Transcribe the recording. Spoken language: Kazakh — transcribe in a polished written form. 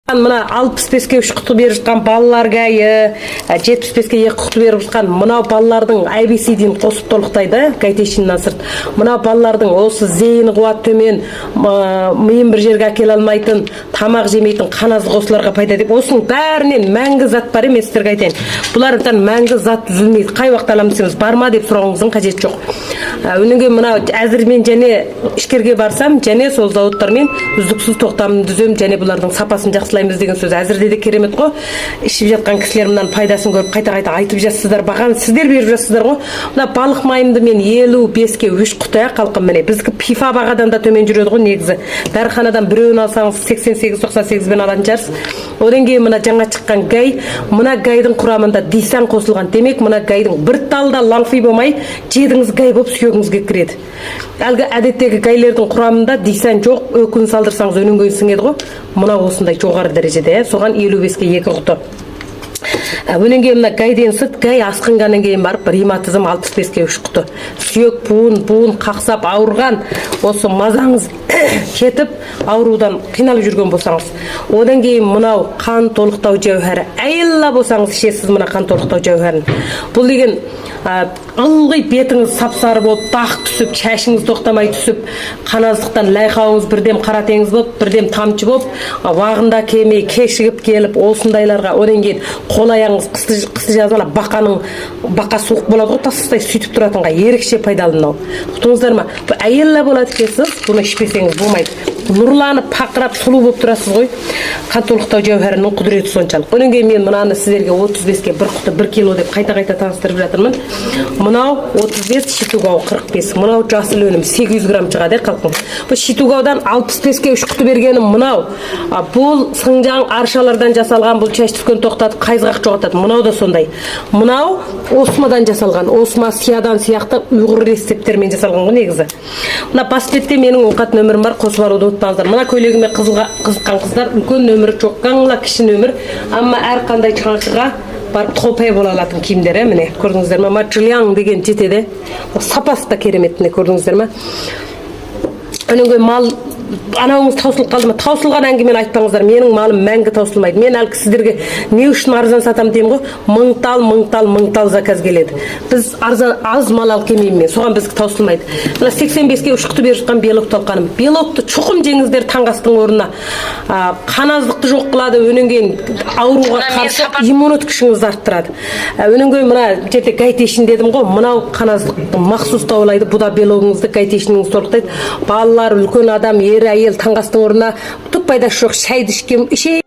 Мына 65-ке 3 құты беріп жатқан балалар гайы, 75-ке 2 құты беріп жатқан мынау балалардың IBC-ден қосып толықтайды, гайтешіннен сырт. Мынау балалардың осы зейіні қуат төмен, миын бір жерге әкеле алмайтын, тамақ жемейтін, қаназы қосыларға пайда деп. Осының бәрінен мәңгі зат бар емес, сіздерге айтайын. Бұлардан мәңгі зат үзілмейді. Қай уақытта аламын десеңіз, бар ма деп сұрауыңыздың қажеті жоқ. Өнінге мына әзір мен және ішкерге барсам, және сол зауыттармен үздіксіз тоқтамын дүзем, және бұлардың сапасын жақсылаймыз деген сөз. Әзірде де керемет қой. Ішіп жатқан кісілер мынан пайдасын көріп қайта-қайта айтып жатсыздар, бағаны сіздер беріп жатсыздар ғой. Мына балық майымды мен 55-ке 3 құты қалқым міне. Біздікі пифа бағадан да төмен жүреді ғой негізі. Дәріханадан біреуін алсаңыз 88-98 бен алатын жарсыз. Одан кейін мына жаңа шыққан гай, мына гайдың құрамында дисан қосылған. Демек, мына гайдың бір талда лаңфи болмай, жедіңіз гай болып сүйегіңізге кіреді. Әлгі әдеттегі гайлердің құрамында дисан жоқ, өкін салдырсаңыз өніңгөй сіңеді ғой. Мына осындай жоғары дәрежеде, соған 55-ке 2 құты. Өнен кейін мына гайден сырт, гай асқынғаннан кейін барып ревматизм 65-ке 3 құты. Сүйек, буын қақсап ауырған, осы мазаңыз кетіп, аурудан қиналып жүрген болсаңыз. Одан кейін мынау қан толықтау жауһары. Әйелла болсаңыз ішесіз мына қан толықтау жауһарын. Бұл деген ылғи бетіңіз сапсары болып, дақ түсіп, шашыңыз тоқтамай түсіп, қаназықтан лайқауыңыз бірдем қара теңіз болып, бірдем тамчы болып, уағында келмей, кешігіп келіп, осындайларға, одан кейін қол аяғыңыз қысты жазғанда бақа суық болады ғой, тастай сөйтіп тұратынға ерекше пайдалы мынау. Ұқтыңыздар ма? Бұл әйелла болады екенсіз, бұны ішпесеңіз болмайды. Нұрланып, пақырап, сұлу болып тұрасыз ғой. Қан толықтау жауһарының құдіреті соншалық. Одан кейін мен мынаны сіздерге 35-ке 1 құты 1 кило деп қайта-қайта таныстырып жатырмын. Мынау 35, шитугау 45. Мынау жасыл өнім 800 грамм шығады қалқым. Бұл шитугаудан 65-ке 3 құты бергенім мынау. Бұл сыңжаң аршалардан жасалған, бұл шаш түскен тоқтатып, қайызғақ жоғатады. Мынау да сондай. Мынау осмадан жасалған. Осма сиядан сияқты ұйғыр рецепттермен жасалған ғой негізі. Мына паспетте менің оңқат нөмірім бар, қосып алуды ұмытпаңыздар. Мына көйлегіме қызыққан қыздар, үлкен нөмірі жоқ, қаңла кіші нөмір. Амма әрқандай чаңшыға барып топай бола алатын киімдер, міне көрдіңіздер ме? Маджильян деген жетеді. Сапасы да керемет, міне көрдіңіздер ме? Өнінгі мал анауыңыз таусылып қалды ма? Таусылған әңгімені айтпаңыздар. Менің малым мәңгі таусылмайды. Мен әлгі сіздерге не үшін арзан сатам деймін ғой? Мың заказ келеді. Біз арзан аз мал алып келмеймін мен. Соған бізге таусылмайды. Мына 85-ке 3 құты беріп жатқан белок талқаным. Белокты чұқым жеңіздер таңғастың орнына. Қаназдықты жоқ қылады. Өнен кейін ауруға қарсы иммунит күшіңізді арттырады. Өнен кейін мына жерде гайтешін дедім ғой. Мынау қаназдықты мақсус таулайды. Бұ да белогыңызды гайтешініңіз толықтайды. Балалар, үлкен адам, ер әйел таңғастың орнына түк пайдасы жоқ. Шайды ішкен